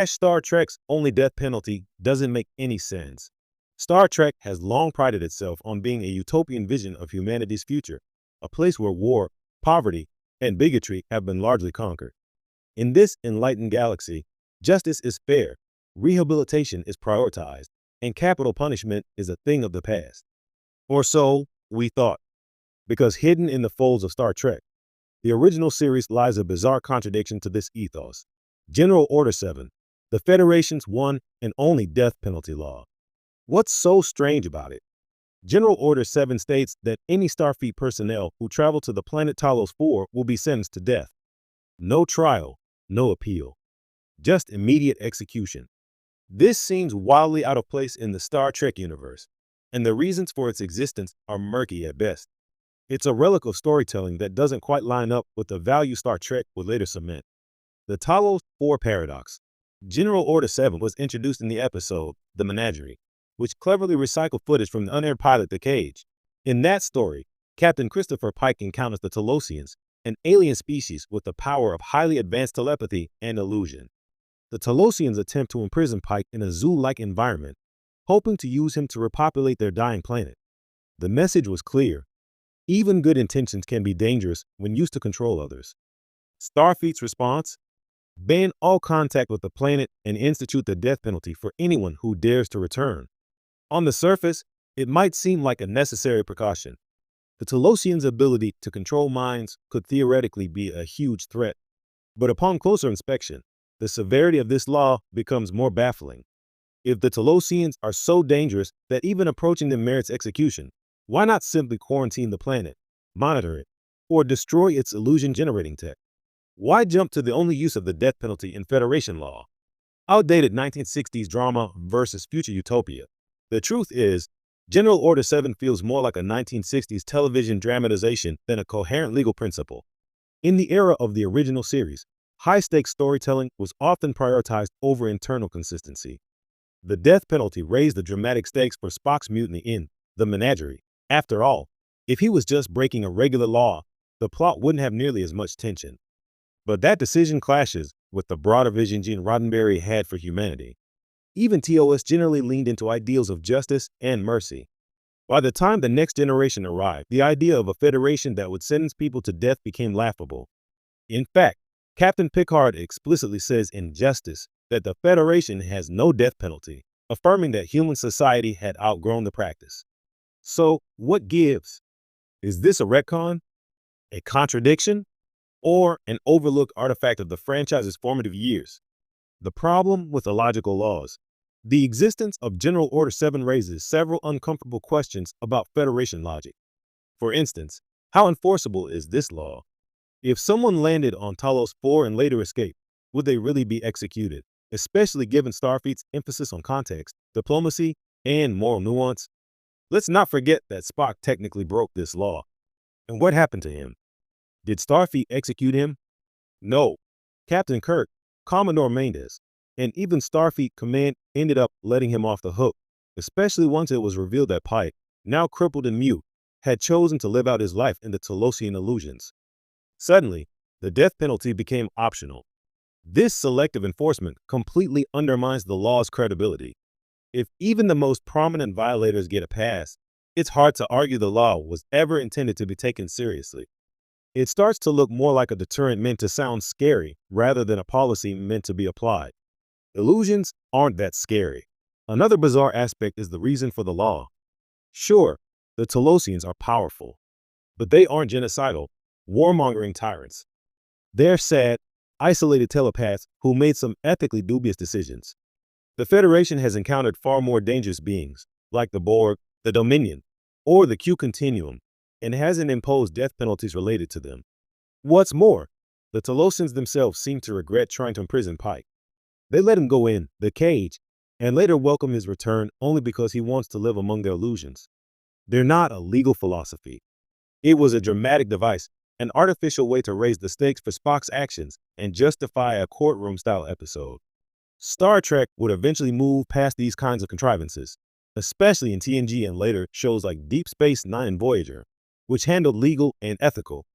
Star Trek's only death penalty doesn't make any sense. Star Trek has long prided itself on being a utopian vision of humanity's future, a place where war, poverty, and bigotry have been largely conquered. In this enlightened galaxy, justice is fair, rehabilitation is prioritized, and capital punishment is a thing of the past. Or so we thought, because hidden in the folds of Star Trek, the original series lies a bizarre contradiction to this ethos. General Order 7, the Federation's one and only death penalty law. What's so strange about it? General Order 7 states that any Starfleet personnel who travel to the planet Talos 4 will be sentenced to death. No trial, no appeal. Just immediate execution. This seems wildly out of place in the Star Trek universe, and the reasons for its existence are murky at best. It's a relic of storytelling that doesn't quite line up with the value Star Trek would later cement. The Talos 4 paradox. General Order 7 was introduced in the episode The Menagerie, which cleverly recycled footage from the unaired pilot The Cage. In that story, Captain Christopher Pike encounters the Talosians, an alien species with the power of highly advanced telepathy and illusion. The Talosians attempt to imprison Pike in a zoo-like environment, hoping to use him to repopulate their dying planet. The message was clear. Even good intentions can be dangerous when used to control others. Starfleet's response? Ban all contact with the planet and institute the death penalty for anyone who dares to return. On the surface, it might seem like a necessary precaution. The Talosians' ability to control minds could theoretically be a huge threat. But upon closer inspection, the severity of this law becomes more baffling. If the Talosians are so dangerous that even approaching them merits execution, why not simply quarantine the planet, monitor it, or destroy its illusion-generating tech? Why jump to the only use of the death penalty in Federation law? Outdated 1960s drama versus future utopia. The truth is, General Order 7 feels more like a 1960s television dramatization than a coherent legal principle. In the era of the original series, high-stakes storytelling was often prioritized over internal consistency. The death penalty raised the dramatic stakes for Spock's mutiny in The Menagerie. After all, if he was just breaking a regular law, the plot wouldn't have nearly as much tension. But that decision clashes with the broader vision Gene Roddenberry had for humanity. Even TOS generally leaned into ideals of justice and mercy. By the time the next generation arrived, the idea of a federation that would sentence people to death became laughable. In fact, Captain Picard explicitly says in Justice that the Federation has no death penalty, affirming that human society had outgrown the practice. So, what gives? Is this a retcon? A contradiction? Or an overlooked artifact of the franchise's formative years? The problem with illogical laws. The existence of General Order 7 raises several uncomfortable questions about Federation logic. For instance, how enforceable is this law? If someone landed on Talos 4 and later escaped, would they really be executed, especially given Starfleet's emphasis on context, diplomacy, and moral nuance? Let's not forget that Spock technically broke this law. And what happened to him? Did Starfleet execute him? No. Captain Kirk, Commodore Mendes, and even Starfleet Command ended up letting him off the hook, especially once it was revealed that Pike, now crippled and mute, had chosen to live out his life in the Talosian illusions. Suddenly, the death penalty became optional. This selective enforcement completely undermines the law's credibility. If even the most prominent violators get a pass, it's hard to argue the law was ever intended to be taken seriously. It starts to look more like a deterrent meant to sound scary rather than a policy meant to be applied. Illusions aren't that scary. Another bizarre aspect is the reason for the law. Sure, the Talosians are powerful, but they aren't genocidal, warmongering tyrants. They're sad, isolated telepaths who made some ethically dubious decisions. The Federation has encountered far more dangerous beings, like the Borg, the Dominion, or the Q Continuum, and hasn't imposed death penalties related to them. What's more, the Talosians themselves seem to regret trying to imprison Pike. They let him go in the cage and later welcome his return only because he wants to live among their illusions. They're not a legal philosophy. It was a dramatic device, an artificial way to raise the stakes for Spock's actions and justify a courtroom-style episode. Star Trek would eventually move past these kinds of contrivances, especially in TNG and later shows like Deep Space Nine and Voyager, which handled legal and ethical,